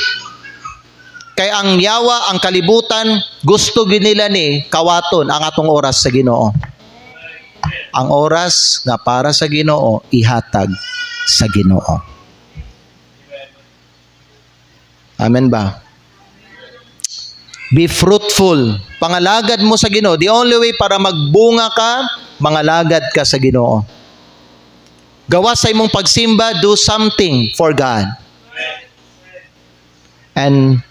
Kay ang yawa, ang kalibutan, gusto gid nila ni kawaton ang atong oras sa Ginoo. Ang oras nga para sa Ginoo ihatag sa Ginoo. Amen ba? Be fruitful. Pangalagad mo sa Ginoo. The only way para magbunga ka, mangalagad ka sa Ginoo. Gawa sa imong pagsimba, do something for God. And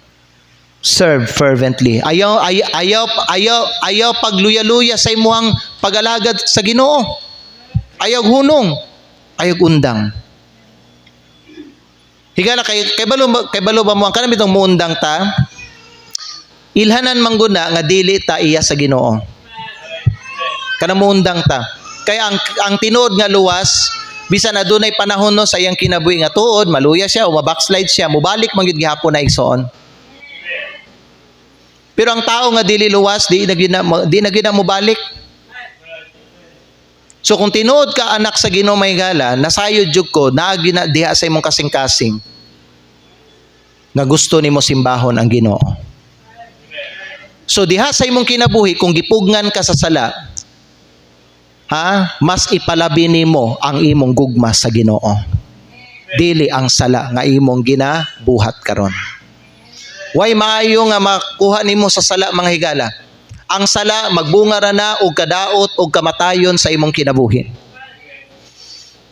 serve fervently. Ayaw pagluya-luya sa imong pagalagad sa Ginoo. Ayaw hunong, ayaw undang. Higala kay balo ba mo ang kanang bitong muundang ta? Ilhanan mangguna nga dili ta iya sa Ginoo. Kanang muundang ta. Kay ang tinuod nga luwas, bisan adunay panahon no sa iyang kinabuhi nga tuod, maluya siya o mabackslide siya, mubalik man gyud gihapon na igsoon. Pero ang tao nga dili luwas, di na gyud mo balik. So kung tinuod ka anak sa Ginoo mahigala, nasayod jud ko naagi na diha sa imong kasing-kasing nga gusto nimo simbahon ang Ginoo. So diha sa imong kinabuhi kung gipugngan ka sa sala, mas ipalabi nimo ang imong gugma sa Ginoo. Dili ang sala nga imong ginabuhat karon. Way maayo nga makuha nimo sa sala mga higala. Ang sala magbunga ra na og kadaot og kamatayon sa imong kinabuhi.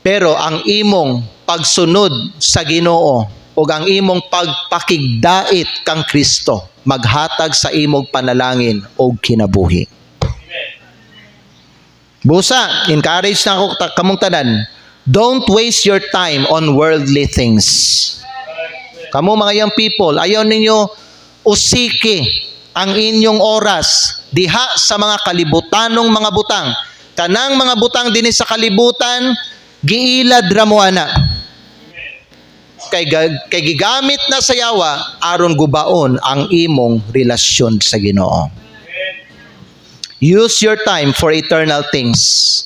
Pero ang imong pagsunod sa Ginoo ug ang imong pagpakigdait kang Kristo maghatag sa imong panalangin og kinabuhi. Busa, encourage na ako kamong tanan. Don't waste your time on worldly things. Kamu mga young people, ayaw ninyo usiki ang inyong oras diha sa mga kalibutanong mga butang. Kanang mga butang dinhi sa kalibutan, giilad ra mo ana. Kay gigamit na sa yawa aron gubaon ang imong relasyon sa Ginoo. Use your time for eternal things.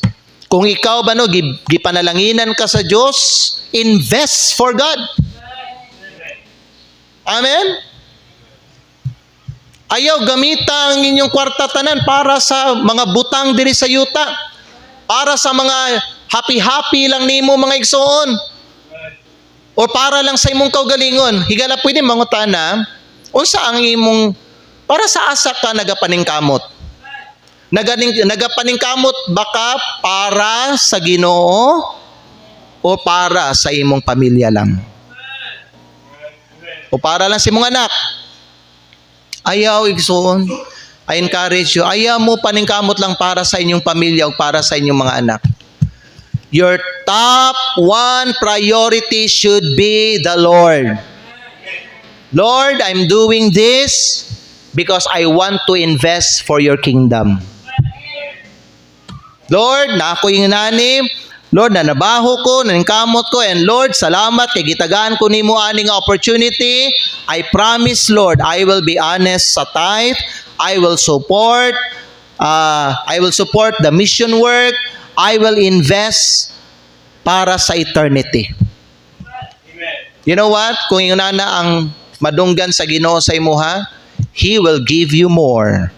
Kung ikaw ba no, gipanalanginan ka sa Diyos, invest for God. Amen? Ayaw gamita ang inyong kwarta tanan para sa mga butang diri sa yuta. Para sa mga happy-happy lang nimo mga igsoon. O para lang sa imong kaugalingon. Higala pwede mangutana, unsa ang imong, para sa asa ka nagapaningkamot? Nagapaningkamot baka para sa Ginoo o para sa imong pamilya lang? O para lang sa imong anak? Ayaw, igsoon. I encourage you, ayaw mo paningkamot lang para sa inyong pamilya o para sa inyong mga anak. Your top one priority should be the Lord. Lord, I'm doing this because I want to invest for your kingdom. Lord, na ako yung nani. Lord, nanabaho ko, naningkamot ko, and Lord, salamat kay gitagaan ko nimo aning opportunity. I promise, Lord, I will be honest sa tithe. I will support the mission work. I will invest para sa eternity. You know what? Kung yung nana ang madunggan sa Ginoo sa imuha, He will give you more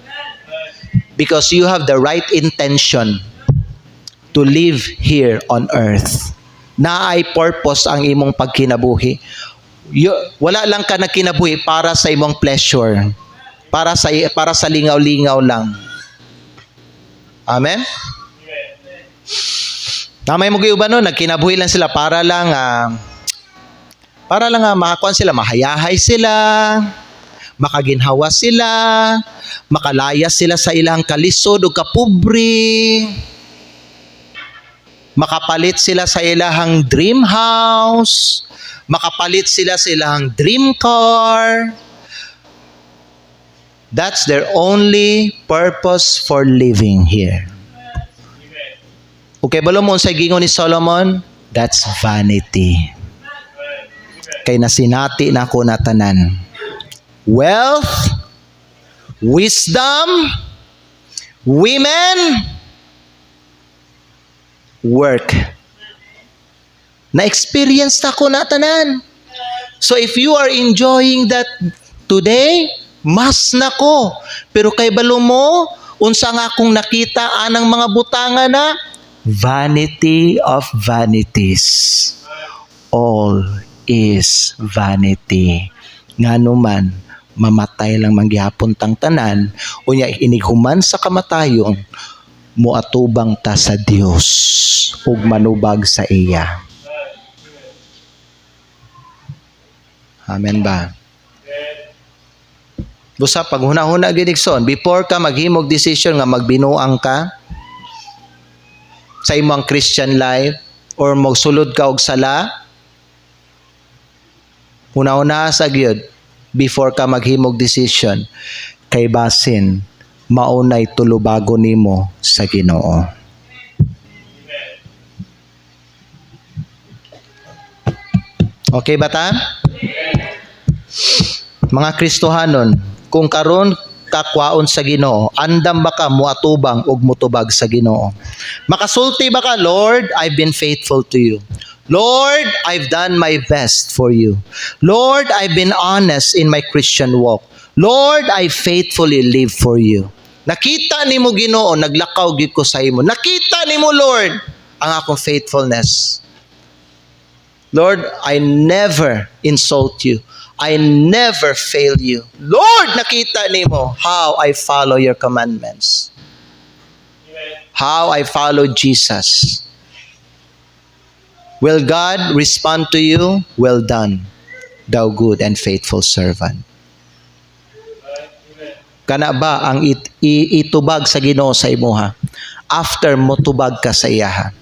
because you have the right intention to live here on earth. Naay purpose ang imong pagkinabuhi. Wala lang ka nagkinabuhi para sa imong pleasure. Para sa lingaw-lingaw lang. Amen? Namay mo ba no, nagkinabuhi lang sila para lang makakuan sila, mahayahay sila, makaginhawa sila, makalaya sila sa ilang kalisod o kapubri, makapalit sila sa ilahang dream house, makapalit sila sa ilahang dream car. That's their only purpose for living here. Okay, balo mo sa gingon ni Solomon, that's vanity. Kay nasinati na ako na tanan. Wealth, wisdom, women, work. Na-experience na ko na tanan. So if you are enjoying that today, mas na ko. Pero kay balo mo, unsa nga akong nakita anang mga butangan na, vanity of vanities. All is vanity. Nganuman, mamatay lang manggihapon tang tanan, unya inighuman sa kamatayon, muatubang ta sa Dios ug manubag sa iya. Amen ba? Busa pag huna-huna gidigson, before ka maghimog decision nga magbinuang ka sa imong Christian life or magsulod ka og sala, huna-huna sa gyud before ka maghimog decision kay basin maunay tulubago nimo sa Ginoo. Okay ba ta? Mga Kristohanon, kung karon kakwaon sa Ginoo, andam ba ka muatubang og mutubag sa Ginoo? Makasulti ba ka, Lord, I've been faithful to you. Lord, I've done my best for you. Lord, I've been honest in my Christian walk. Lord, I faithfully live for you. Nakita nimo Ginoo, naglakaw gyud ko sa imo. Nakita nimo, Lord, ang akong faithfulness. Lord, I never insult you. I never fail you. Lord, nakita nimo how I follow your commandments. How I follow Jesus. Will God respond to you? Well done, thou good and faithful servant. Kana ba ang itubag sa Ginoo sa imuha? After mo tubag ka sa iyaha.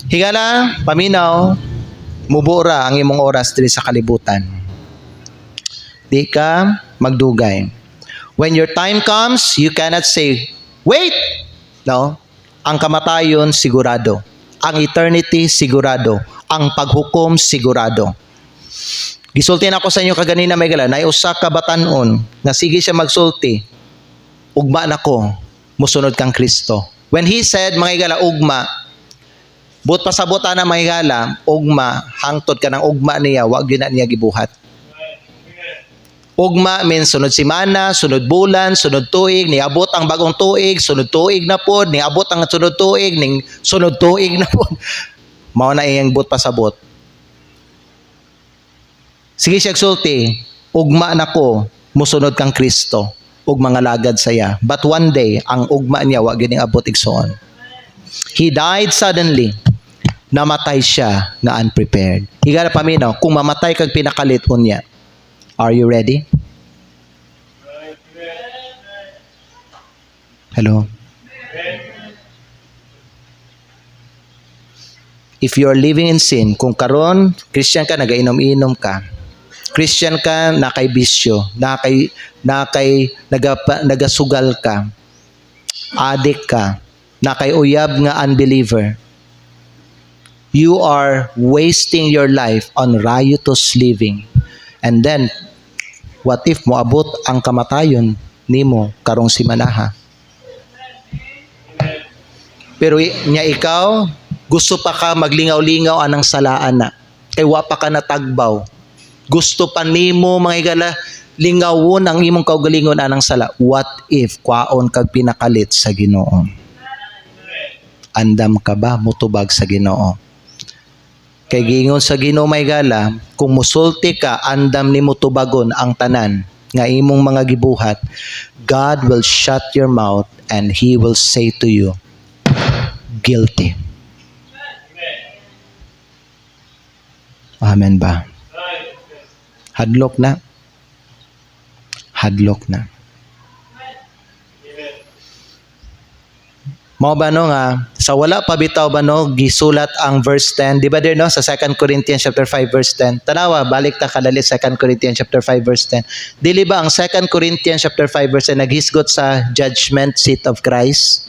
Higala, paminaw, mubura ang imong oras diri sa kalibutan. Di ka magdugay. When your time comes, you cannot say, wait! No? Ang kamatayon, sigurado. Ang eternity, sigurado. Ang paghukom, sigurado. Gisulti na ako sa inyo kaganina may gala, na usa ka batanon, na sige siya magsulti, ugma na ko, musunod kang Kristo. When he said, mga igala, ugma, but pasabutan na mga igala, ugma, hangtod ka ng ugma niya, wag yun na niya gibuhat. Ugma means sunod simana, sunod bulan, sunod tuig, niabot ang bagong tuig, sunod tuig na pod, niabot ang sunod tuig, ning sunod tuig na pod. Mao na iyang but pasabot. Sige siya sulti, ugma na ko, musunod kang Kristo, ug mga lagad saya. But one day, ang ugma niya, wag gining abot igsoon. He died suddenly. Namatay siya nga unprepared. Higala paminaw, kung mamatay kag pinakalit unya, are you ready? Hello? If you are living in sin, kung karon Christian ka, nagainom-inom ka, Christian ka, nakay bisyo, nagasugal ka, adik ka, nakay uyab nga unbeliever, you are wasting your life on riotous living. And then, what if moabot ang kamatayon nimo karong simanaha? Pero nya ikaw, gusto pa ka maglingaw-lingaw anang salaan na. Kay wa pa ka natagbaw. Gusto pa nimo mga igala lingawon ang imong kaugalingon anang sala. What if kwaon kag pinakalit sa Ginoo? Andam ka ba mutubag sa Ginoo? Kay gingon sa Ginoo may gala, kung musulti ka, andam nimo tubagon ang tanan nga imong mga gibuhat. God will shut your mouth and He will say to you, guilty. Amen ba? Hadlok na. Hadlok na. Mao ba no nga sa wala pa bitaw ba no gisulat ang verse 10, di ba there no sa 2 Corinthians chapter 5 verse 10. Tanawa balik ta kadali 2 Corinthians chapter 5 verse 10. Dili ba ang 2 Corinthians chapter 5 verse 10 naghisgot sa judgment seat of Christ?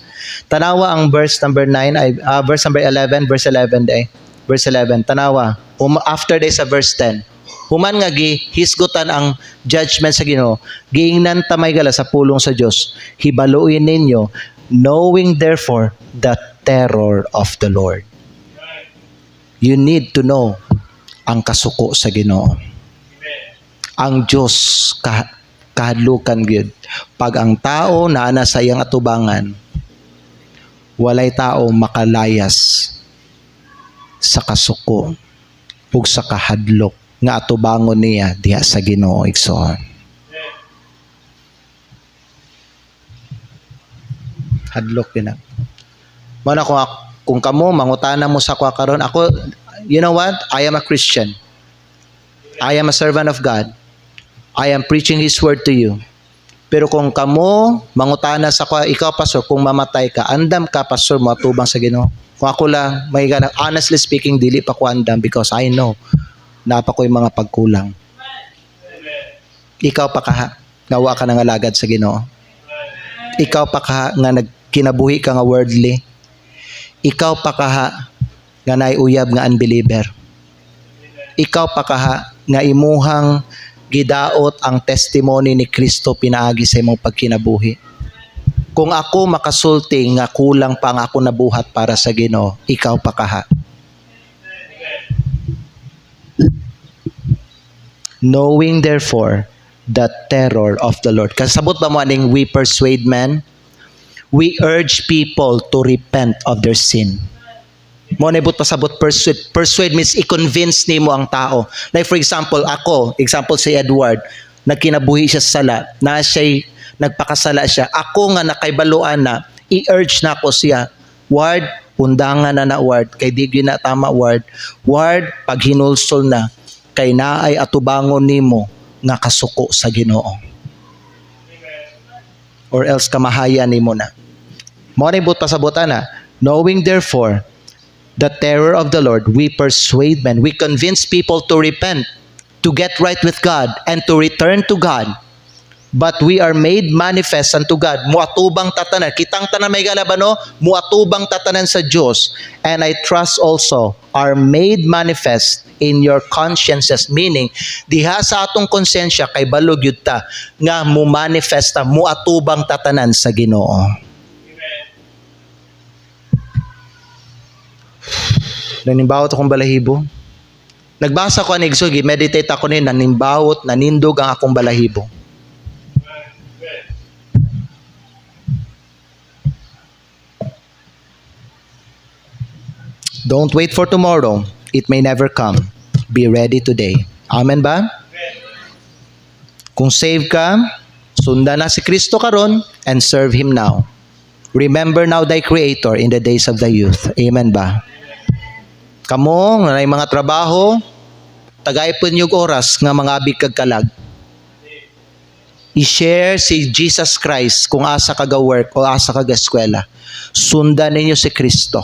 Tanawa ang verse number 9 ay verse number 11 verse 11 day. Verse 11 tanawa after day sa verse 10. Human nga gihisgutan ang judgment sa Ginoo, giingnan tamay gala sa pulong sa Dios. Hibaluin ninyo, knowing therefore the terror of the Lord. You need to know ang kasuko sa Ginoo. Ang Dios kahadlukan gyud. Pag ang tao naana sa iyang atubangan, walay tao makalayas sa kasuko ug sa kahadlok nga atubangon niya diha sa Ginoo igsoon. Hadlok din na. Mana kung kamo mangutana mo sa kwa karon, ako, you know what? I am a Christian. I am a servant of God. I am preaching His word to you. Pero kung kamo mangutana sa kwa, ikaw pastor, kung mamatay ka, andam ka pastor mo atubang sa Ginoo. Kung ako lang, may ganang, honestly speaking, dili pa ko andam because I know napa ko'y mga pagkulang. Ikaw pa kaha, nawa ka ng alagad sa Ginoo. Ikaw pa kaha nga nagkinabuhi ka nga worldly. Ikaw pa kaha nga naiuyab nga unbeliever. Ikaw pa kaha nga imuhang gidaot ang testimony ni Kristo pinaagi sa imong pagkinabuhi. Kung ako makasulti nga kulang pa nga ako nabuhat para sa Ginoo, ikaw pa kaha. Knowing therefore the terror of the Lord. Kasabot ba mo aning we persuade men? We urge people to repent of their sin. Mo na ibut pasabot persuade. Persuade means i-convince nimo ang tao. Like for example, example si Edward, nagkinabuhi siya sa sala, na siya'y nagpakasala siya. Ako nga nakaibaluan na, i-urge na ako siya. Ward, undangan na Ward, kay di gyud na tama Ward. Ward, pag hinulsol na, kay naay atubangon nimo nga kasuko sa Ginoo. Or else kamahaya nimo na. Mo na ibut pasabutan na, knowing therefore the terror of the Lord, we persuade men, we convince people to repent, to get right with God, and to return to God. But we are made manifest unto God. Muatubang tatanan. Kitang tanan may galabano, muatubang tatanan sa Diyos. And I trust also are made manifest in your consciences. Meaning, diha sa atong konsensya kay balog yun ta, nga mumanifesta, muatubang tatanan sa Ginoo. Nanimbawot akong balahibo. Nagbasa ko ang Exod, meditate ako ni nanimbawot, nanindog ang akong balahibo. Don't wait for tomorrow. It may never come. Be ready today. Amen ba? Kung save ka, sundan na si Kristo karon and serve Him now. Remember now thy Creator in the days of thy youth. Amen ba? Kamo, nga mga trabaho, tagay-pon yung oras nga mga abig kagkalag. I-share si Jesus Christ kung asa kaga-work o asa kaga-eskwela. Sundan ninyo si Kristo.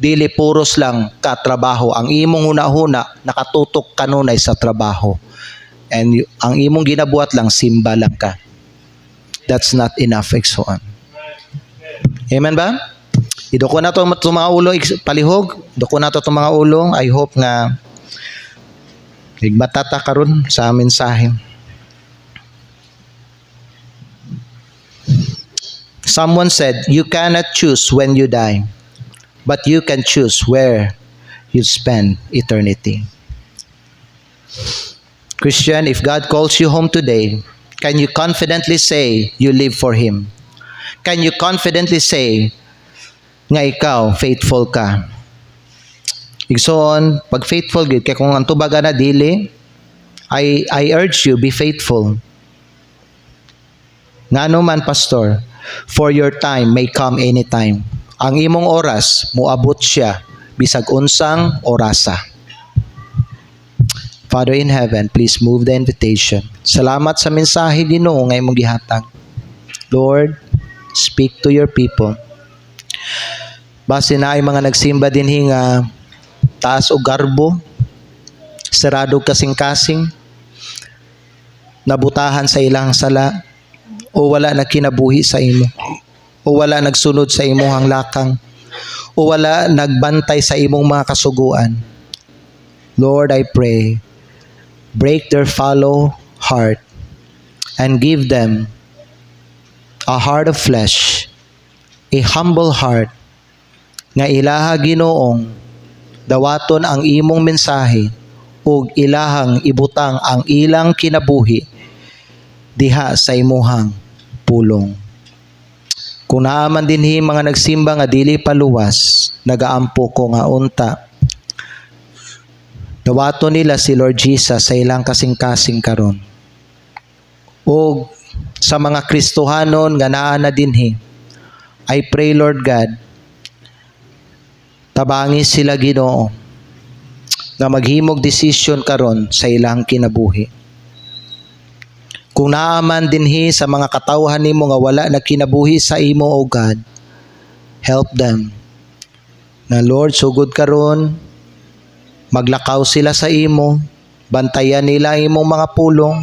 Dili puros lang katrabaho. Ang imong huna-huna, nakatutok kanunay sa trabaho. And ang imong ginabuhat lang, simba lang ka. That's not enough, eksoan. Amen ba? Idoko na to mga ulo, palihog. Idoko na to mga ulo. I hope nga higmatata karon sa mensahe. Someone said, you cannot choose when you die, but you can choose where you spend eternity. Christian, if God calls you home today, can you confidently say you live for Him? Can you confidently say nga ikaw, faithful ka? Igsoon, pag faithful gid kay kung ang tubaga na dili, I urge you, be faithful. Ngano man, pastor, for your time may come anytime. Ang imong oras, muabot siya, bisag unsang orasa. Father in heaven, please move the invitation. Salamat sa mensahe, Ginoo, nga imong gihatag. Lord, speak to your people. Base na ay mga nagsimba din nga taas o garbo, sarado kasing-kasing, nabutahan sa ilang sala, o wala nagkinabuhi sa imo, o wala nagsunod sa imong lakang, o wala nagbantay sa imong mga kasuguan. Lord, I pray, break their fallow heart and give them a heart of flesh, a humble heart, nga ilaha Ginoong dawaton ang imong mensahe ug ilahang ibutang ang ilang kinabuhi diha sa imuhang pulong. Kung naaman dinhi mga nagsimba nga dili paluwas, nagaampo ko nga unta, dawaton nila si Lord Jesus sa ilang kasing-kasing karon. O sa mga Kristohanon nga naa na dinhi, I pray, Lord God, tabangi sila Ginoo nga maghimog desisyon karon sa ilang kinabuhi. Kung naaman dinhi sa mga katawhan nimo nga wala na kinabuhi sa imo, O God, help them. Na Lord, sugod karon, maglakaw sila sa imo, bantayan nila ang imong mga pulong,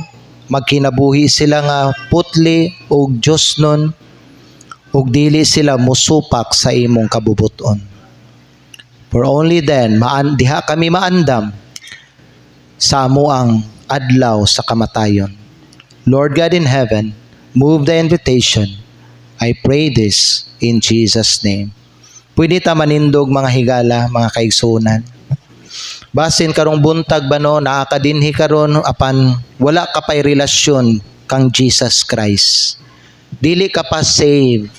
magkinabuhi sila nga putli o Diyos nun, ug dili sila musupak sa imong kabubuton. For only then, diha kami maandam sa amuang adlaw sa kamatayon. Lord God in heaven, move the invitation. I pray this in Jesus' name. Pwede ta manindog mga higala, mga kaigsunan. Basin karong buntag ba no, naakadinhi karon apan wala ka pa'y relasyon kang Jesus Christ. Dili ka pa save.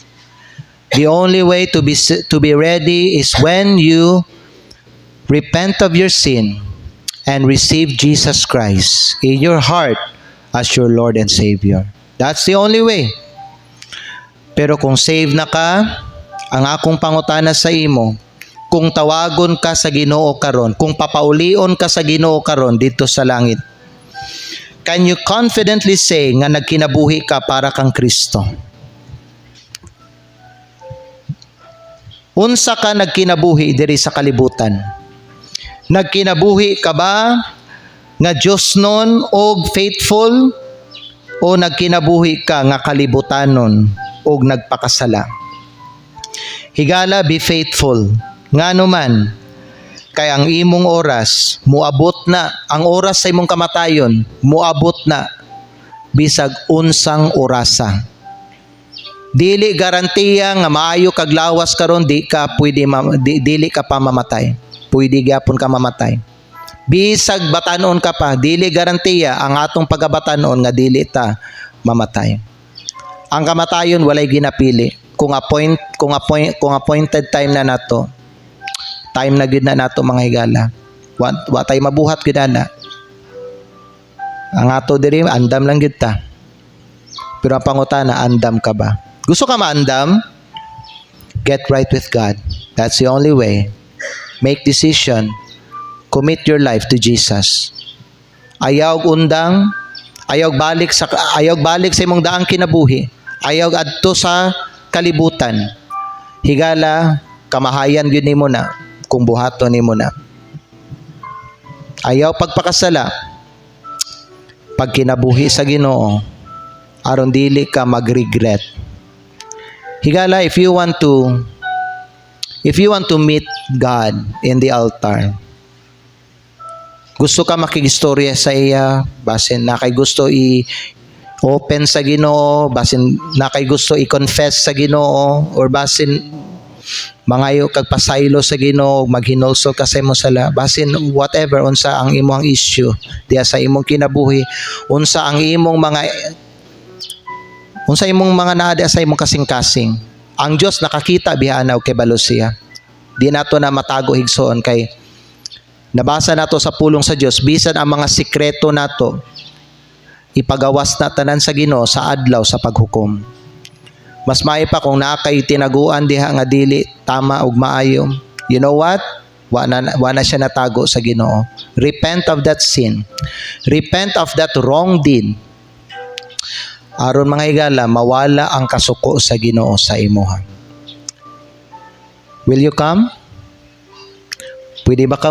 The only way to be ready is when you repent of your sin and receive Jesus Christ in your heart as your Lord and Savior. That's the only way. Pero kung save na ka, ang akong pangutana sa imo, kung tawagon ka sa Ginoo karon, kung papaulion ka sa Ginoo karon dito sa langit, can you confidently say nga nagkinabuhi ka para kang Kristo? Unsa ka nagkinabuhi diri sa kalibutan? Nagkinabuhi ka ba nga Dios nun og faithful, o nagkinabuhi ka nga kalibutanon og nagpakasala? Higala, be faithful. Ngano man, kay ang imong oras muabot na, ang oras sa imong kamatayon muabot na bisag unsang orasa. Dili garantiya nga maayo kag lawas karon dili ka pa mamatay. Pwede gyapon ka mamatay. Bisag batanon ka pa, dili garantiya ang atong pagabatanon nga dili ta mamatay. Ang kamatayon walay ginapili. Kung appointed time na nato, time na gyud na nato mga higala. Wa tay mabuhat gyud na. Ang ato diri andam lang gyud ta. Pero ang pangutana, andam ka ba? Gusto ka maandam? Get right with God. That's the only way. Make decision. Commit your life to Jesus. Ayaw undang, ayaw balik sa imong daang kinabuhi. Ayaw adto sa kalibutan. Higala, kamahayan gyud nimo na kung buhaton nimo na. Ayaw pagpakasala. Pag kinabuhi sa Ginoo, aron dili ka mag-regret. Higala, if you want to meet God in the altar, gusto ka makigistorya sa iya, basin na kay gusto i-open sa Ginoo, basin na kay gusto i-confess sa Ginoo, or basin mangayo kag pasaylo sa Ginoo, maghinulso ka sa imong sala, basin whatever unsa ang imong issue diya sa imong kinabuhi, unsa imong mga naada sa imong kasing-kasing. Ang Dios nakakita bihana og kibalo siya. Di nato na matago higsoon kay nabasa nato sa pulong sa Dios, bisan ang mga sikreto nato ipagawas na tanan sa Ginoo sa adlaw sa paghukom. Mas maayo pa kung naa kay tinaguan diha nga dili tama ug maayo. You know what? Wa na siya natago sa Ginoo. Repent of that sin. Repent of that wrong deed. Aron mga higala, mawala ang kasuko sa Ginoo sa imuha. Will you come? Pwede ba ka